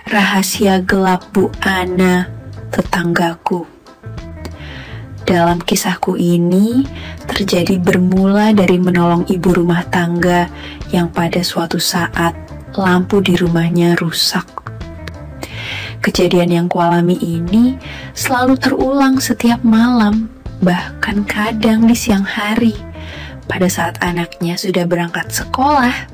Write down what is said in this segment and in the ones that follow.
Rahasia gelap Bu Ana, tetanggaku. Dalam kisahku ini terjadi bermula dari menolong ibu rumah tangga yang pada suatu saat lampu di rumahnya rusak. Kejadian yang kualami ini selalu terulang setiap malam, bahkan kadang di siang hari, pada saat anaknya sudah berangkat sekolah.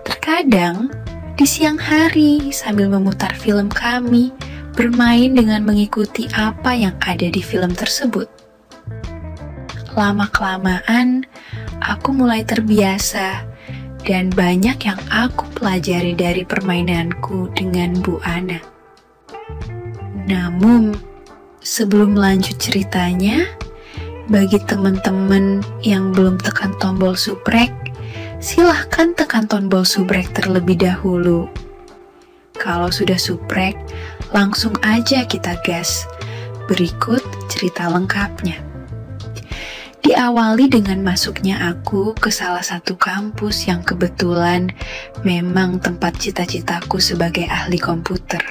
Terkadang di siang hari sambil memutar film kami, bermain dengan mengikuti apa yang ada di film tersebut. Lama-kelamaan, aku mulai terbiasa dan banyak yang aku pelajari dari permainanku dengan Bu Ana. Namun, sebelum lanjut ceritanya, bagi teman-teman yang belum tekan tombol subrek, silahkan tekan tombol subrek terlebih dahulu. Kalau sudah subrek, langsung aja kita gas. Berikut cerita lengkapnya. Diawali dengan masuknya aku ke salah satu kampus yang kebetulan memang tempat cita-citaku sebagai ahli komputer.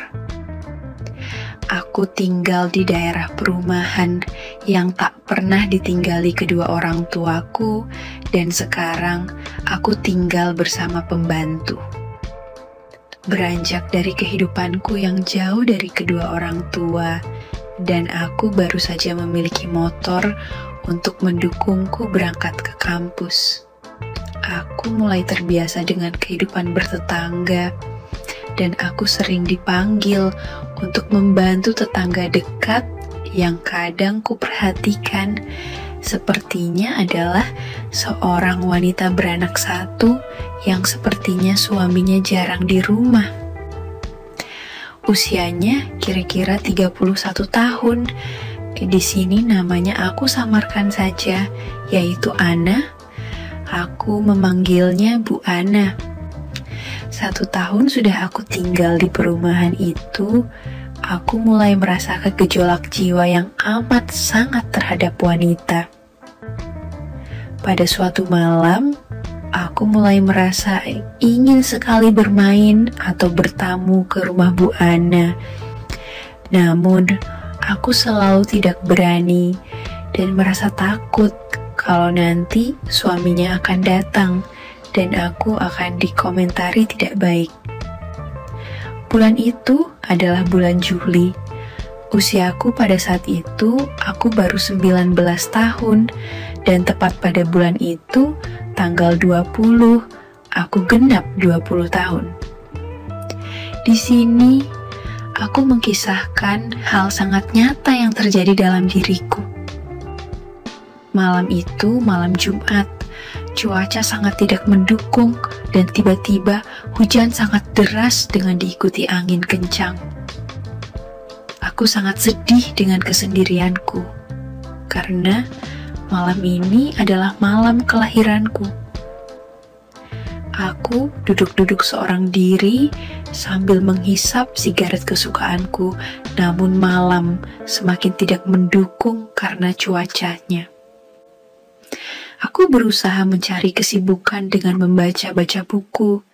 Aku tinggal di daerah perumahan yang tak pernah ditinggali kedua orang tuaku, dan sekarang aku tinggal bersama pembantu. Beranjak dari kehidupanku yang jauh dari kedua orang tua, dan aku baru saja memiliki motor untuk mendukungku berangkat ke kampus. Aku mulai terbiasa dengan kehidupan bertetangga, dan aku sering dipanggil untuk membantu tetangga dekat yang kadang kuperhatikan sepertinya adalah seorang wanita beranak satu yang sepertinya suaminya jarang di rumah. Usianya kira-kira 31 tahun. Di sini namanya aku samarkan saja, yaitu Ana. Aku memanggilnya Bu Ana. 1 tahun sudah aku tinggal di perumahan itu, aku mulai merasakan gejolak jiwa yang amat sangat terhadap wanita. Pada suatu malam, aku mulai merasa ingin sekali bermain atau bertamu ke rumah Bu Ana. Namun, aku selalu tidak berani dan merasa takut kalau nanti suaminya akan datang dan aku akan dikomentari tidak baik. Bulan itu adalah bulan Juli. Usiaku pada saat itu, aku baru 19 tahun, dan tepat pada bulan itu, tanggal 20, aku genap 20 tahun. Di sini, aku mengkisahkan hal sangat nyata yang terjadi dalam diriku. Malam itu, malam Jumat, cuaca sangat tidak mendukung dan tiba-tiba hujan sangat deras dengan diikuti angin kencang. Aku sangat sedih dengan kesendirianku karena malam ini adalah malam kelahiranku. Aku duduk-duduk seorang diri sambil menghisap sigaret kesukaanku, namun malam semakin tidak mendukung karena cuacanya. Aku berusaha mencari kesibukan dengan membaca-baca buku.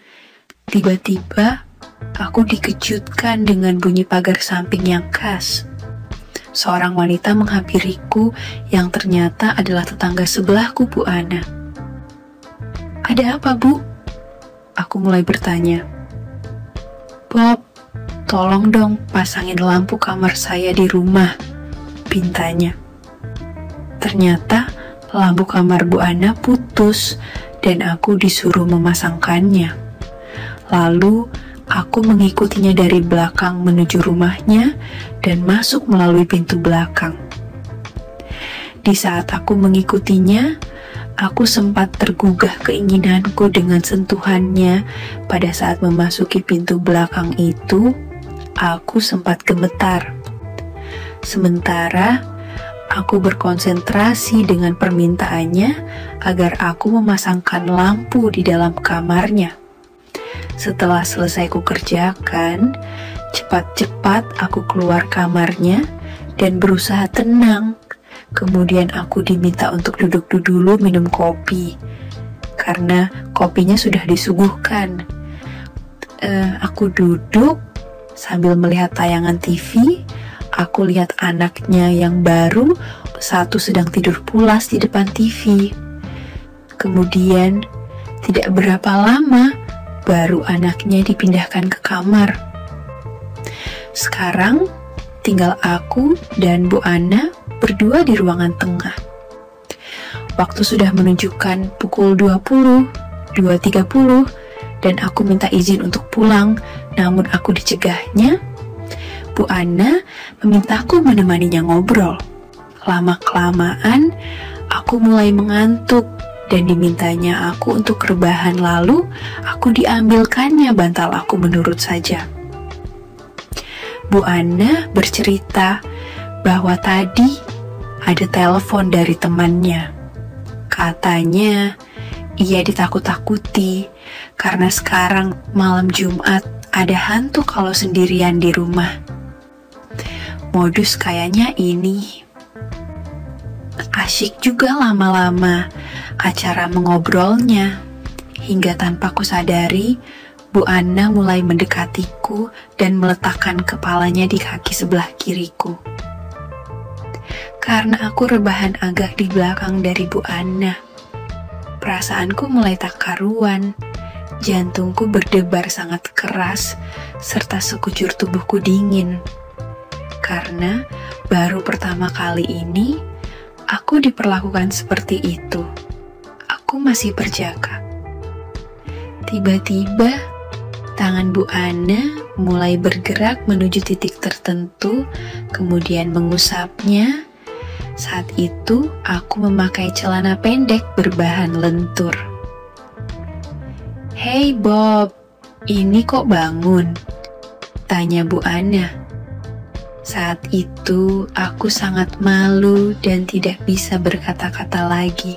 Tiba-tiba, aku dikejutkan dengan bunyi pagar samping yang khas. Seorang wanita menghampiriku yang ternyata adalah tetangga sebelahku, Bu Ana. "Ada apa, Bu?" Aku mulai bertanya. "Bob, tolong dong pasangin lampu kamar saya di rumah," pintanya. Ternyata lampu kamar Bu Ana putus dan aku disuruh memasangkannya. Lalu aku mengikutinya dari belakang menuju rumahnya dan masuk melalui pintu belakang. Di saat aku mengikutinya, aku sempat tergugah keinginanku dengan sentuhannya. Pada saat memasuki pintu belakang itu, aku sempat gemetar. Sementara aku berkonsentrasi dengan permintaannya agar aku memasangkan lampu di dalam kamarnya. Setelah selesai kukerjakan, cepat-cepat aku keluar kamarnya dan berusaha tenang. Kemudian aku diminta untuk duduk dulu minum kopi, karena kopinya sudah disuguhkan. Aku duduk Sambil melihat tayangan TV, aku lihat anaknya yang baru satu sedang tidur pulas di depan TV. Kemudian, tidak berapa lama, baru anaknya dipindahkan ke kamar. Sekarang, tinggal aku dan Bu Ana berdua di ruangan tengah. Waktu sudah menunjukkan pukul 20, 2.30, dan aku minta izin untuk pulang, namun aku dicegahnya. Bu Ana memintaku menemaninya ngobrol. Lama-kelamaan, aku mulai mengantuk dan dimintanya aku untuk rebahan, lalu aku diambilkannya bantal aku menurut saja. Bu Ana bercerita bahwa tadi ada telepon dari temannya. Katanya ia ditakut-takuti karena sekarang malam Jumat ada hantu kalau sendirian di rumah. Modus kayaknya ini. Asyik juga lama-lama acara mengobrolnya, hingga tanpa kusadari Bu Ana mulai mendekatiku dan meletakkan kepalanya di kaki sebelah kiriku. Karena aku rebahan agak di belakang dari Bu Ana, perasaanku mulai tak karuan. Jantungku berdebar sangat keras, serta sekujur tubuhku dingin. Karena baru pertama kali ini, aku diperlakukan seperti itu. Aku masih berjaga. Tiba-tiba, tangan Bu Ana mulai bergerak menuju titik tertentu, kemudian mengusapnya. Saat itu, aku memakai celana pendek berbahan lentur. "Hei Bob, ini kok bangun?" tanya Bu Ana. Saat itu, aku sangat malu dan tidak bisa berkata-kata lagi.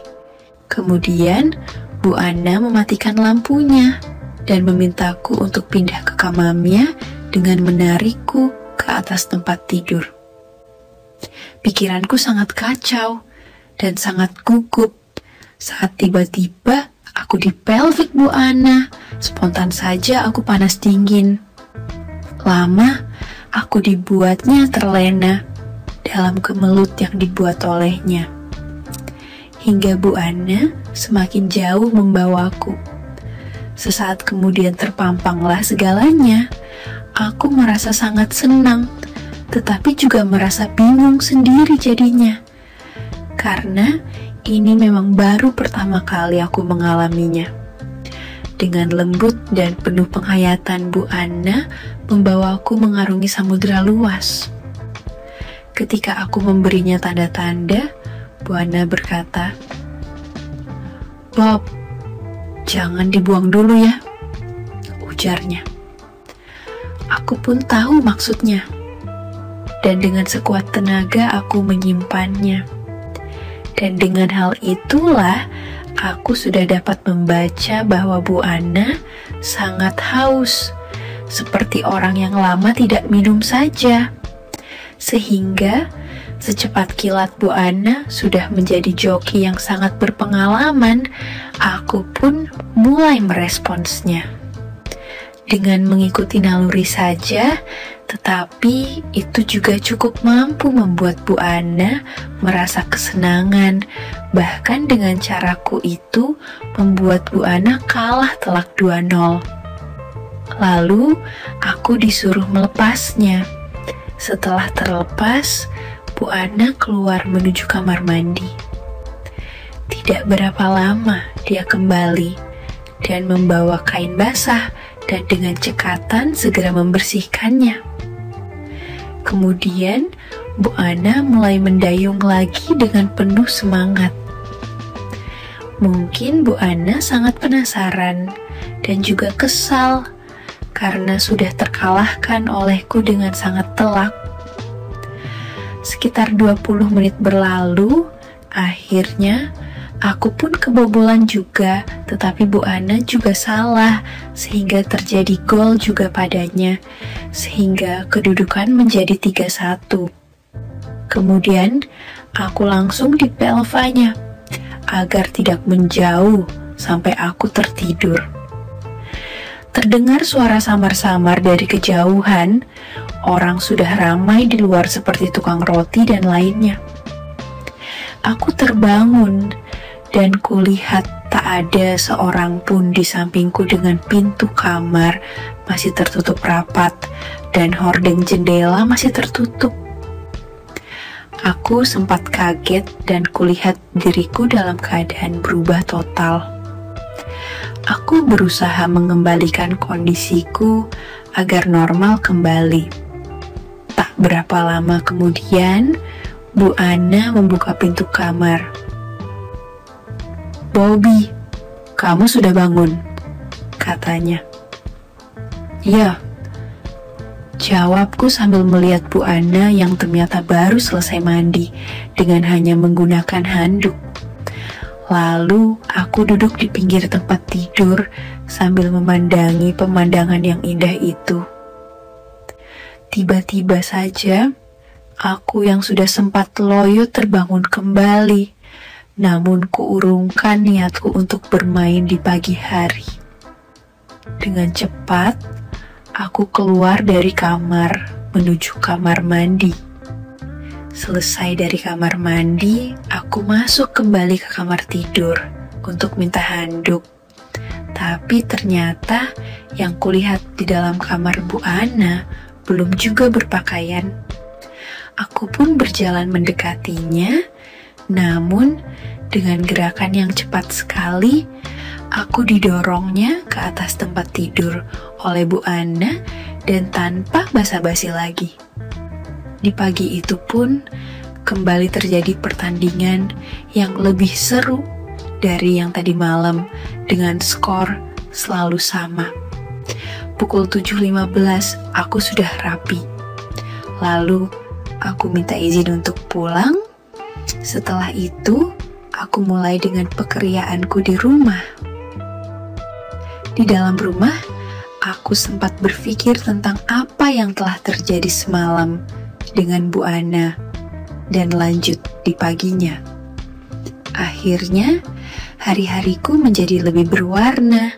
Kemudian, Bu Ana mematikan lampunya dan memintaku untuk pindah ke kamarnya dengan menarikku ke atas tempat tidur. Pikiranku sangat kacau dan sangat gugup saat tiba-tiba aku di pelvik Bu Ana. Spontan saja aku panas dingin. Lama aku dibuatnya terlena dalam kemelut yang dibuat olehnya. Hingga Bu Ana semakin jauh membawaku. Sesaat kemudian terpampanglah segalanya. Aku merasa sangat senang, tetapi juga merasa bingung sendiri jadinya. Karena ini memang baru pertama kali aku mengalaminya. Dengan lembut dan penuh penghayatan, Bu Ana membawaku mengarungi samudera luas. Ketika aku memberinya tanda-tanda, Bu Ana berkata, "Bob, jangan dibuang dulu ya," ujarnya. Aku pun tahu maksudnya. Dan dengan sekuat tenaga aku menyimpannya. Dan dengan hal itulah aku sudah dapat membaca bahwa Bu Ana sangat haus, seperti orang yang lama tidak minum saja. Sehingga secepat kilat Bu Ana sudah menjadi joki yang sangat berpengalaman, aku pun mulai meresponsnya. Dengan mengikuti naluri saja, tetapi itu juga cukup mampu membuat Bu Ana merasa kesenangan. Bahkan dengan caraku itu membuat Bu Ana kalah telak 2-0. Lalu aku disuruh melepasnya. Setelah terlepas, Bu Ana keluar menuju kamar mandi. Tidak berapa lama dia kembali dan membawa kain basah dan dengan cekatan segera membersihkannya. Kemudian, Bu Ana mulai mendayung lagi dengan penuh semangat. Mungkin Bu Ana sangat penasaran dan juga kesal karena sudah terkalahkan olehku dengan sangat telak. Sekitar 20 menit berlalu, akhirnya aku pun kebobolan juga, tetapi Bu Ana juga salah, sehingga terjadi gol juga padanya, sehingga kedudukan menjadi 3-1. Kemudian, aku langsung dipelvanya, agar tidak menjauh sampai aku tertidur. Terdengar suara samar-samar dari kejauhan. Orang sudah ramai di luar seperti tukang roti dan lainnya. Aku terbangun dan kulihat tak ada seorang pun di sampingku dengan pintu kamar masih tertutup rapat dan hordeng jendela masih tertutup. Aku sempat kaget dan kulihat diriku dalam keadaan berubah total. Aku berusaha mengembalikan kondisiku agar normal kembali. Tak berapa lama kemudian, Bu Ana membuka pintu kamar. "Bobby, kamu sudah bangun?" katanya. "Ya," jawabku sambil melihat Bu Ana yang ternyata baru selesai mandi dengan hanya menggunakan handuk. Lalu aku duduk di pinggir tempat tidur sambil memandangi pemandangan yang indah itu. Tiba-tiba saja, aku yang sudah sempat loyo terbangun kembali, namun kuurungkan niatku untuk bermain di pagi hari. Dengan cepat, aku keluar dari kamar menuju kamar mandi. Selesai dari kamar mandi, aku masuk kembali ke kamar tidur untuk minta handuk. Tapi ternyata yang kulihat di dalam kamar Bu Ana belum juga berpakaian. Aku pun berjalan mendekatinya, namun dengan gerakan yang cepat sekali, aku didorongnya ke atas tempat tidur oleh Bu Ana dan tanpa basa-basi lagi. Di pagi itu pun kembali terjadi pertandingan yang lebih seru dari yang tadi malam dengan skor selalu sama. Pukul 7.15 aku sudah rapi. Lalu aku minta izin untuk pulang. Setelah itu aku mulai dengan pekerjaanku di rumah. Di dalam rumah, aku sempat berpikir tentang apa yang telah terjadi semalam dengan Bu Ana dan lanjut di paginya. Akhirnya, hari-hariku menjadi lebih berwarna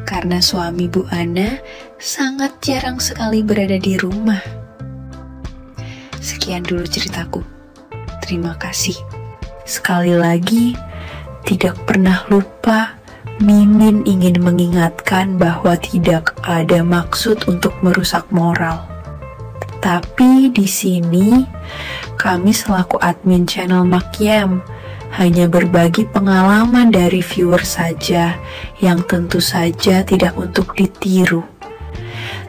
karena suami Bu Ana sangat jarang sekali berada di rumah. Sekian dulu ceritaku. Terima kasih. Sekali lagi, tidak pernah lupa, Mimin ingin mengingatkan bahwa tidak ada maksud untuk merusak moral. Tapi di sini, kami selaku admin channel Makyam hanya berbagi pengalaman dari viewer saja yang tentu saja tidak untuk ditiru.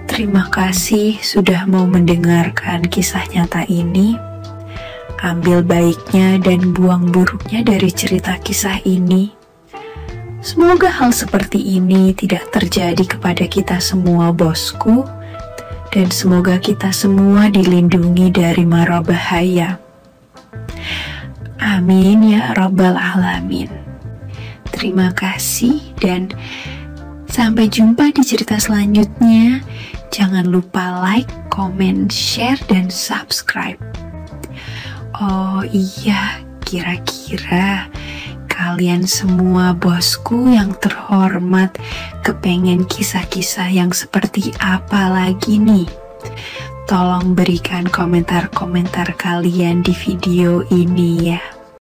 Terima kasih sudah mau mendengarkan kisah nyata ini. Ambil baiknya dan buang buruknya dari cerita kisah ini. Semoga hal seperti ini tidak terjadi kepada kita semua, bosku. Dan semoga kita semua dilindungi dari mara bahaya. Amin ya Rabbal Alamin. Terima kasih dan sampai jumpa di cerita selanjutnya. Jangan lupa like, comment, share, dan subscribe. Oh iya, kira-kira kalian semua bosku yang terhormat kepengen kisah-kisah yang seperti apa lagi nih? Tolong berikan komentar-komentar kalian di video ini ya.